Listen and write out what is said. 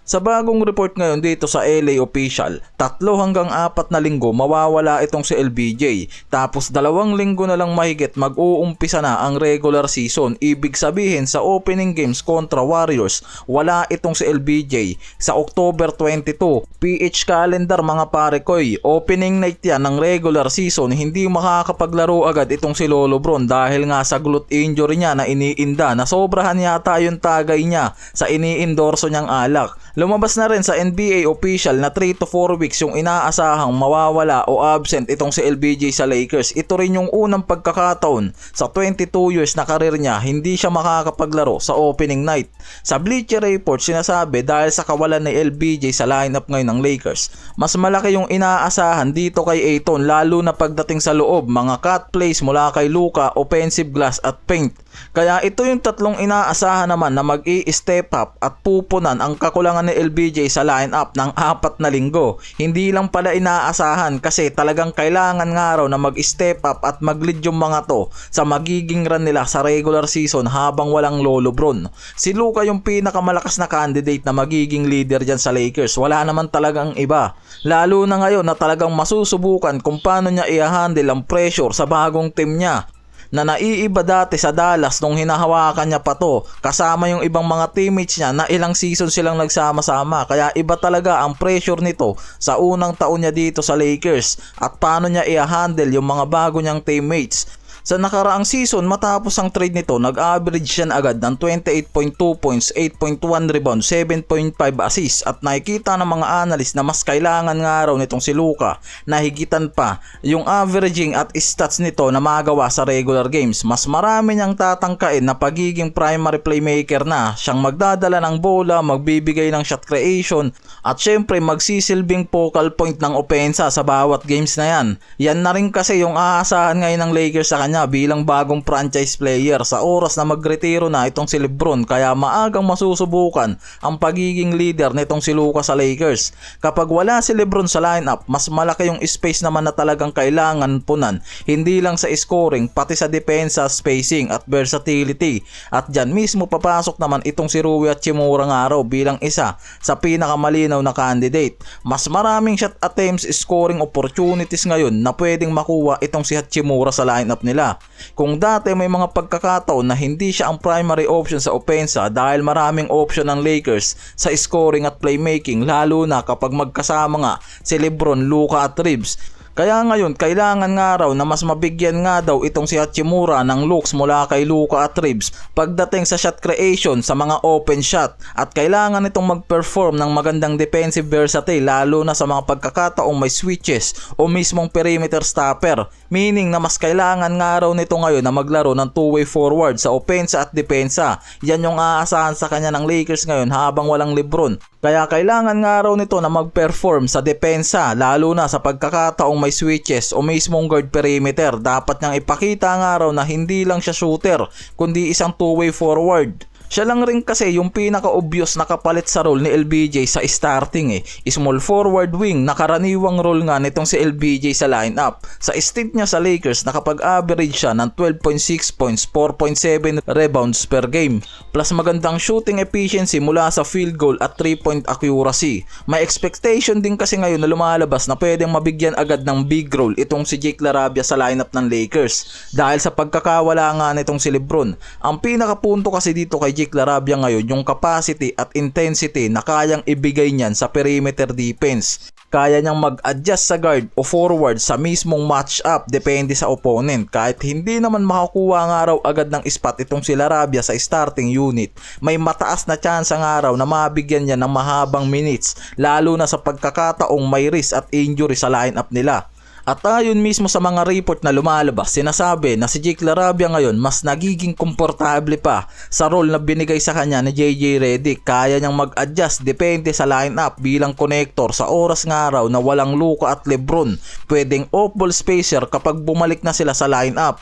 Sa bagong report ngayon dito sa LA official, 3 hanggang 4 na linggo mawawala itong si LBJ. Tapos 2 linggo na lang mahigit mag-uumpisa na ang regular season. Ibig sabihin sa opening games kontra Warriors, wala itong si LBJ sa October 22. PH calendar mga pare koy, opening night yan ng regular season, hindi makakapaglaro agad itong si Lolo Bron dahil nga sa glute injury niya na iniinda na sobrahan yata yung tagay niya sa iniindorso niyang alak. Lumabas na rin sa NBA official na 3 to 4 weeks yung inaasahang mawawala o absent itong si LBJ sa Lakers. Ito rin yung unang pagkakataon sa 22 years na karir niya hindi siya makakapaglaro sa opening night. Sa Bleacher Report sinasabi dahil sa kawalan ni LBJ sa lineup ngayon ng Lakers, mas malaki yung inaasahan dito kay Ayton lalo na pagdating sa loob, mga cut plays mula kay Luka, offensive glass at paint. Kaya ito yung 3 inaasahan naman na mag-i-step up at pupunan ang kakulangan ni LBJ sa lineup ng 4 na linggo. Hindi lang pala inaasahan kasi talagang kailangan nga raw na mag-step up at mag-lead yung mga to sa magiging run nila sa regular season habang walang Lolo Bron. Si Luka yung pinakamalakas na candidate na magiging leader dyan sa Lakers. Wala naman talagang iba. Lalo na ngayon na talagang masusubukan kung paano niya i-handle ang pressure sa bagong team niya na naiiba dati sa Dallas nung hinahawakan niya pa to kasama yung ibang mga teammates niya na ilang season silang nagsama-sama. Kaya iba talaga ang pressure nito sa unang taon niya dito sa Lakers at paano niya i-handle yung mga bago niyang teammates. Sa nakaraang season matapos ang trade nito, nag-average siya agad ng 28.2 points, 8.1 rebounds, 7.5 assists at nakikita ng mga analyst na mas kailangan nga raw nitong si Luka na higitan pa yung averaging at stats nito na magawa sa regular games. Mas marami niyang tatangkain na pagiging primary playmaker na, siyang magdadala ng bola, magbibigay ng shot creation at syempre magsisilbing focal point ng opensa sa bawat games na yan. Yan na rin kasi yung aasahan ngayon ng Lakers sa kanya bilang bagong franchise player sa oras na magretiro na itong si LeBron, kaya maagang masusubukan ang pagiging leader nitong si Luka sa Lakers. Kapag wala si LeBron sa lineup, mas malaki yung space naman na talagang kailangan punan, hindi lang sa scoring pati sa depensa, spacing at versatility. At dyan mismo papasok naman itong si Rui Hachimura nga raw bilang isa sa pinakamalinaw na candidate. Mas maraming shot attempts, scoring opportunities ngayon na pwedeng makuha itong si Hachimura sa lineup nila. Kung dati may mga pagkakataon na hindi siya ang primary option sa opensa dahil maraming option ng Lakers sa scoring at playmaking, lalo na kapag magkasama nga si LeBron, Luka at Reeves. Kaya ngayon, kailangan nga raw na mas mabigyan nga daw itong si Hachimura ng looks mula kay Luka at Reeves pagdating sa shot creation sa mga open shot at kailangan itong mag-perform ng magandang defensive versatility lalo na sa mga pagkakataong may switches o mismong perimeter stopper, meaning na mas kailangan nga raw nito ngayon na maglaro ng two-way forward sa opensa at depensa. Yan yung aasahan sa kanya ng Lakers ngayon habang walang LeBron. Kaya kailangan nga raw nito na mag-perform sa depensa lalo na sa pagkakataong may switches o mismong guard perimeter. Dapat niyang ipakita nga raw na hindi lang siya shooter kundi isang two-way forward. Siya lang rin kasi yung pinaka-obvious na kapalit sa role ni LBJ sa starting Small forward wing na karaniwang role nga nitong si LBJ sa lineup. Sa stint niya sa Lakers nakapag-average siya ng 12.6 points, 4.7 rebounds per game. Plus magandang shooting efficiency mula sa field goal at 3-point accuracy. May expectation din kasi ngayon na lumalabas na pwedeng mabigyan agad ng big role itong si Jake LaRavia sa lineup ng Lakers. Dahil sa pagkakawala nga nitong si LeBron. Ang pinakapunto kasi dito kay Jake LaRavia ngayon yung capacity at intensity na kayang ibigay niyan sa perimeter defense. Kaya niyang mag-adjust sa guard o forward sa mismong match-up depende sa opponent. Kahit hindi naman makakuha nga raw agad ng spot itong si LaRavia sa starting unit, may mataas na chance nga raw na mabigyan niya ng mahabang minutes lalo na sa pagkakataong may risk at injury sa lineup nila. At ayon mismo sa mga report na lumalabas, sinasabi na si Jake LaRavia ngayon mas nagiging komportable pa sa role na binigay sa kanya ni JJ Redick. Kaya niyang mag-adjust depende sa lineup bilang connector sa oras nga raw na walang Luka at LeBron. Pwedeng off-ball spacer kapag bumalik na sila sa lineup.